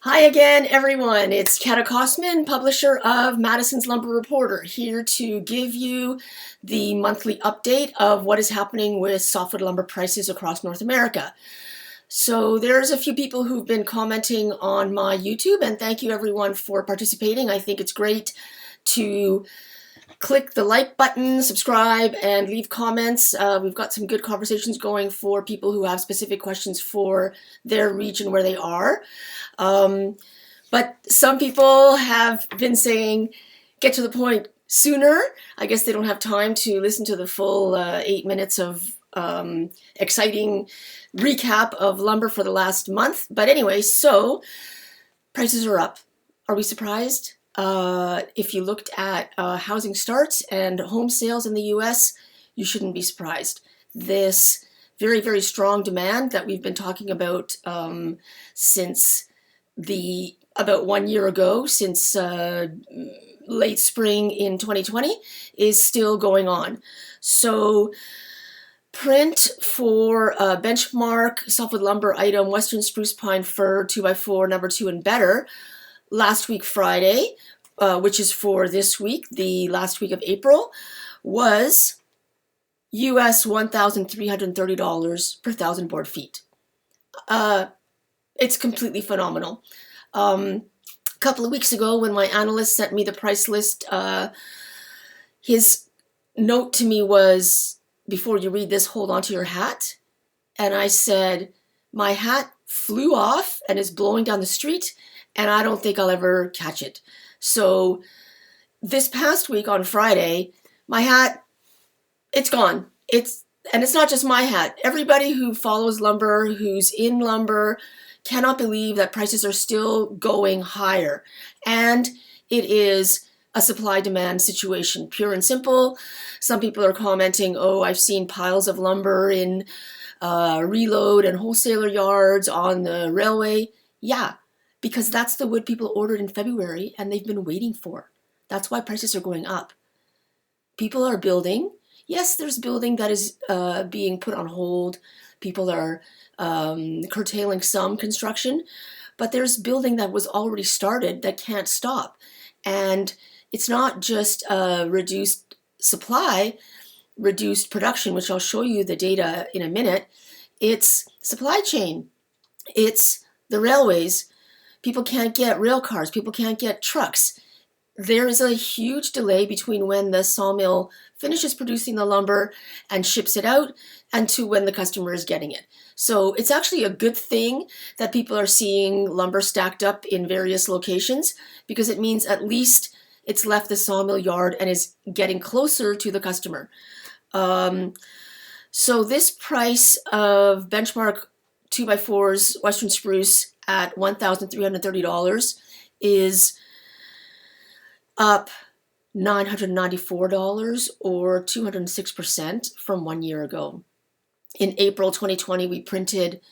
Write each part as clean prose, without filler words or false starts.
Hi again, everyone. It's Kata Kosman, publisher of Madison's Lumber Reporter, here to give you the monthly update of what is happening with softwood lumber prices across North America. So there's a few people who've been commenting on my YouTube, and thank you everyone for participating. I think it's great to click the like button, subscribe, and leave comments. We've got some good conversations going for people who have specific questions for their region where they are. But some people have been saying, get to the point sooner. I guess they don't have time to listen to the full 8 minutes of exciting recap of lumber for the last month. But anyway, so prices are up. Are we surprised? If you looked at housing starts and home sales in the US, you shouldn't be surprised. This very, very strong demand that we've been talking about since about 1 year ago, since late spring in 2020, is still going on. So print for benchmark softwood lumber item Western Spruce Pine Fir 2x4 number 2 and better last week Friday, which is for this week, the last week of April, was US $1,330 per 1,000 board feet. It's completely phenomenal. A couple of weeks ago, when my analyst sent me the price list, his note to me was, before you read this, hold on to your hat. And I said, my hat flew off and is blowing down the street, and I don't think I'll ever catch it. So this past week on Friday, my hat, it's gone. And it's not just my hat. Everybody who follows lumber, who's in lumber, cannot believe that prices are still going higher. And it is a supply-demand situation, pure and simple. Some people are commenting, oh, I've seen piles of lumber in reload and wholesaler yards on the railway. Yeah, because that's the wood people ordered in February and they've been waiting for. That's why prices are going up. People are building. Yes, there's building that is being put on hold. People are curtailing some construction, but there's building that was already started that can't stop. And it's not just reduced supply, reduced production, which I'll show you the data in a minute. It's supply chain. It's the railways. People can't get rail cars. People can't get trucks. There is a huge delay between when the sawmill finishes producing the lumber and ships it out and to when the customer is getting it. So it's actually a good thing that people are seeing lumber stacked up in various locations, because it means at least it's left the sawmill yard and is getting closer to the customer. So this price of benchmark 2x4s Western Spruce at $1,330 is up $994 or 206% from 1 year ago. In April 2020, we printed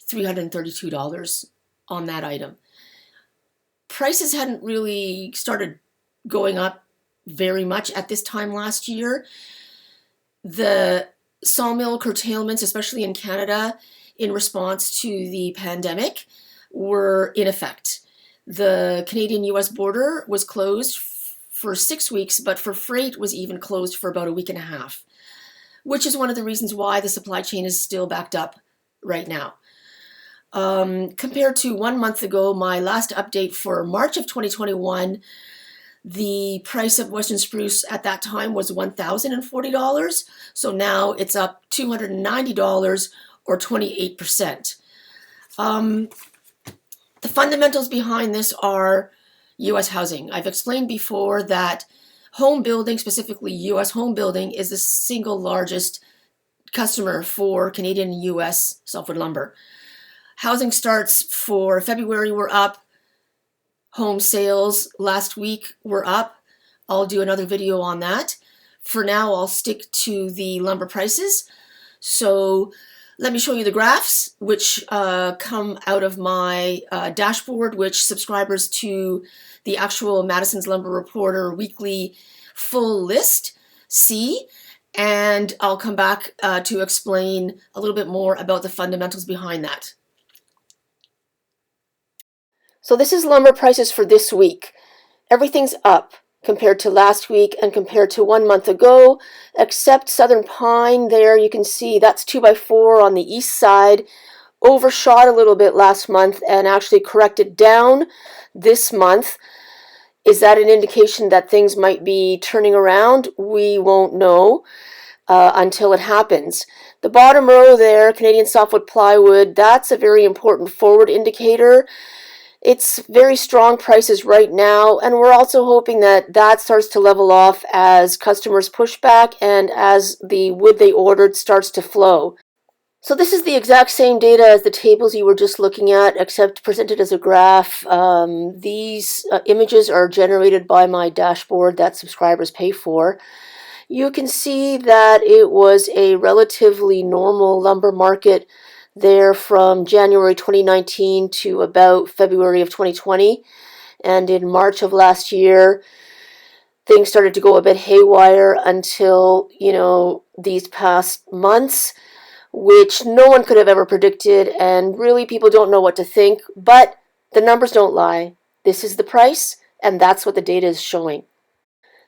$332 on that item. Prices hadn't really started going up very much at this time last year. The sawmill curtailments, especially in Canada, in response to the pandemic, were in effect. The Canadian-US border was closed for 6 weeks, but for freight was even closed for about a week and a half, which is one of the reasons why the supply chain is still backed up right now. Compared to 1 month ago, my last update for March of 2021, the price of Western Spruce at that time was $1,040. So now it's up $290 or 28%. The fundamentals behind this are U.S. housing. I've explained before that home building, specifically U.S. home building, is the single largest customer for Canadian and U.S. softwood lumber. Housing starts for February were up. Home sales last week were up. I'll do another video on that. For now, I'll stick to the lumber prices. So let me show you the graphs, which come out of my dashboard, which subscribers to the actual Madison's Lumber Reporter weekly full list see. And I'll come back to explain a little bit more about the fundamentals behind that. So this is lumber prices for this week. Everything's up compared to last week and compared to 1 month ago, except Southern Pine there. You can see that's 2x4 on the east side. Overshot a little bit last month and actually corrected down this month. Is that an indication that things might be turning around? We won't know until it happens. The bottom row there, Canadian softwood plywood, that's a very important forward indicator. It's very strong prices right now, and we're also hoping that that starts to level off as customers push back and as the wood they ordered starts to flow. So this is the exact same data as the tables you were just looking at, except presented as a graph. These images are generated by my dashboard that subscribers pay for. You can see that it was a relatively normal lumber market there from January 2019 to about February of 2020. And in March of last year, things started to go a bit haywire until, these past months, which no one could have ever predicted, and really people don't know what to think, but the numbers don't lie. This is the price, and that's what the data is showing.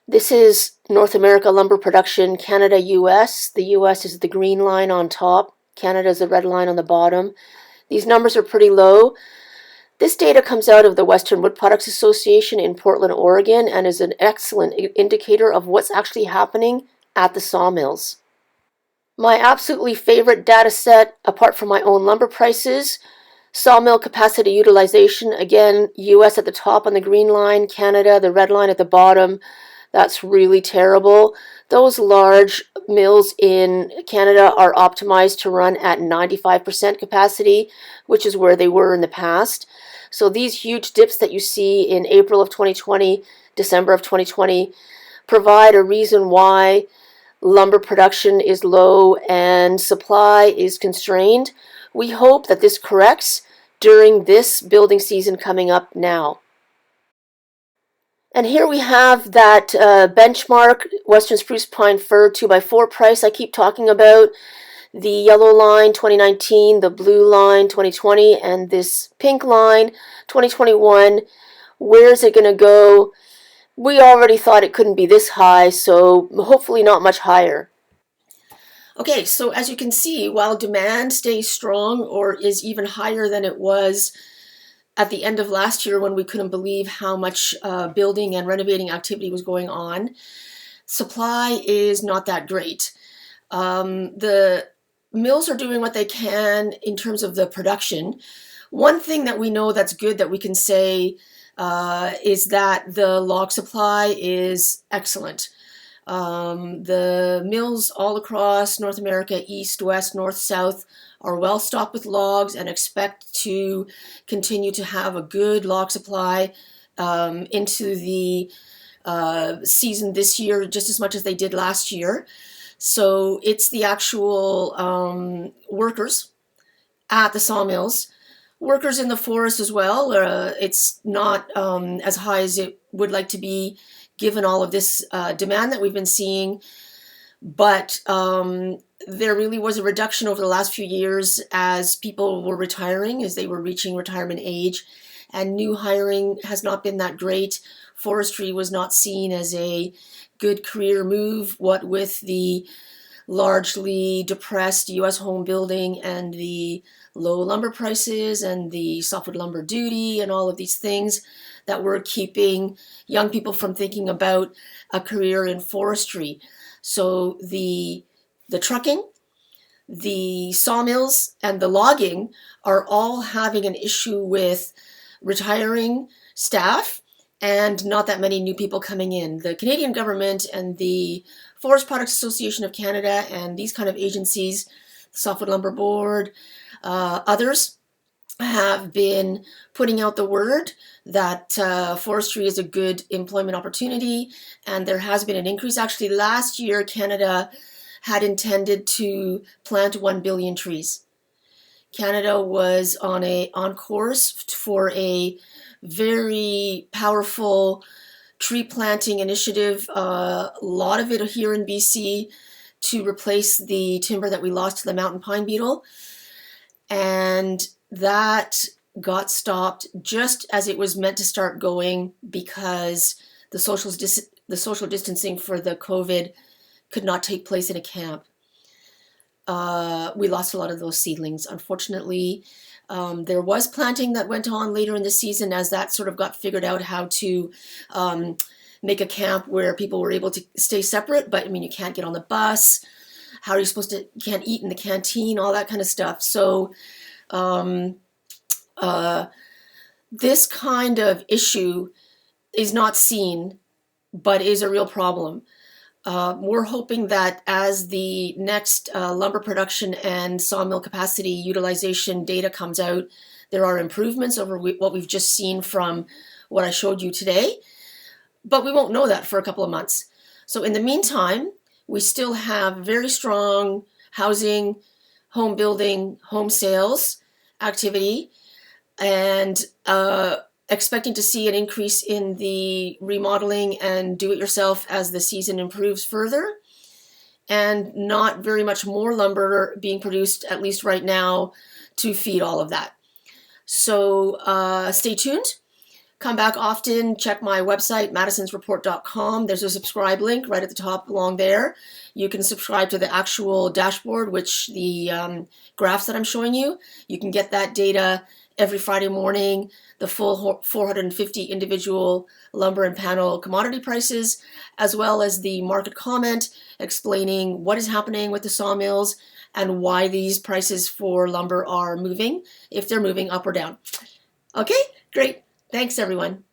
This is North America lumber production, Canada, US. The US is the green line on top. Canada is the red line on the bottom. These numbers are pretty low. This data comes out of the Western Wood Products Association in Portland, Oregon, and is an excellent indicator of what's actually happening at the sawmills. My absolutely favorite data set, apart from my own lumber prices, sawmill capacity utilization. Again, US at the top on the green line, Canada, the red line at the bottom. That's really terrible. Those large mills in Canada are optimized to run at 95% capacity, which is where they were in the past. So these huge dips that you see in April of 2020, December of 2020, provide a reason why lumber production is low and supply is constrained. We hope that this corrects during this building season coming up now. And here we have that benchmark Western Spruce Pine Fir 2x4 price I keep talking about. The yellow line 2019, the blue line 2020, and this pink line 2021. Where's it going to go? We already thought it couldn't be this high, so hopefully not much higher. Okay, so as you can see, while demand stays strong or is even higher than it was at the end of last year when we couldn't believe how much building and renovating activity was going on, supply is not that great. The mills are doing what they can in terms of the production. One thing that we know that's good that we can say is that the log supply is excellent. The mills all across North America, east, west, north, south, are well stocked with logs and expect to continue to have a good log supply into the season this year, just as much as they did last year. So it's the actual workers at the sawmills. Workers in the forest as well. It's not as high as it would like to be given all of this demand that we've been seeing. But there really was a reduction over the last few years as people were retiring, as they were reaching retirement age, and new hiring has not been that great. Forestry was not seen as a good career move, what with the largely depressed US home building and the low lumber prices and the softwood lumber duty and all of these things that were keeping young people from thinking about a career in forestry. So the trucking, the sawmills, and the logging are all having an issue with retiring staff and not that many new people coming in. The Canadian government and the Forest Products Association of Canada and these kind of agencies, the Softwood Lumber Board, others have been putting out the word that forestry is a good employment opportunity, and there has been an increase. Actually, last year, Canada had intended to plant 1 billion trees. Canada was on course for a very powerful tree planting initiative, a lot of it here in BC, to replace the timber that we lost to the mountain pine beetle. And that got stopped just as it was meant to start going because the social distancing for the COVID could not take place in a camp. We lost a lot of those seedlings. Unfortunately, there was planting that went on later in the season as that sort of got figured out how to make a camp where people were able to stay separate, but I mean, you can't get on the bus. How are you supposed to, you can't eat in the canteen, all that kind of stuff. So this kind of issue is not seen, but is a real problem. We're hoping that as the next lumber production and sawmill capacity utilization data comes out, there are improvements over what we've just seen from what I showed you today, but we won't know that for a couple of months. So in the meantime, we still have very strong housing, home building, home sales activity, and expecting to see an increase in the remodeling and do-it-yourself as the season improves further, and not very much more lumber being produced, at least right now, to feed all of that. So stay tuned. Come back often. Check my website, madisonsreport.com. There's a subscribe link right at the top along there. You can subscribe to the actual dashboard, which the graphs that I'm showing you. You can get that data every Friday morning, the full 450 individual lumber and panel commodity prices, as well as the market comment explaining what is happening with the sawmills and why these prices for lumber are moving, if they're moving up or down. Okay, great. Thanks, everyone.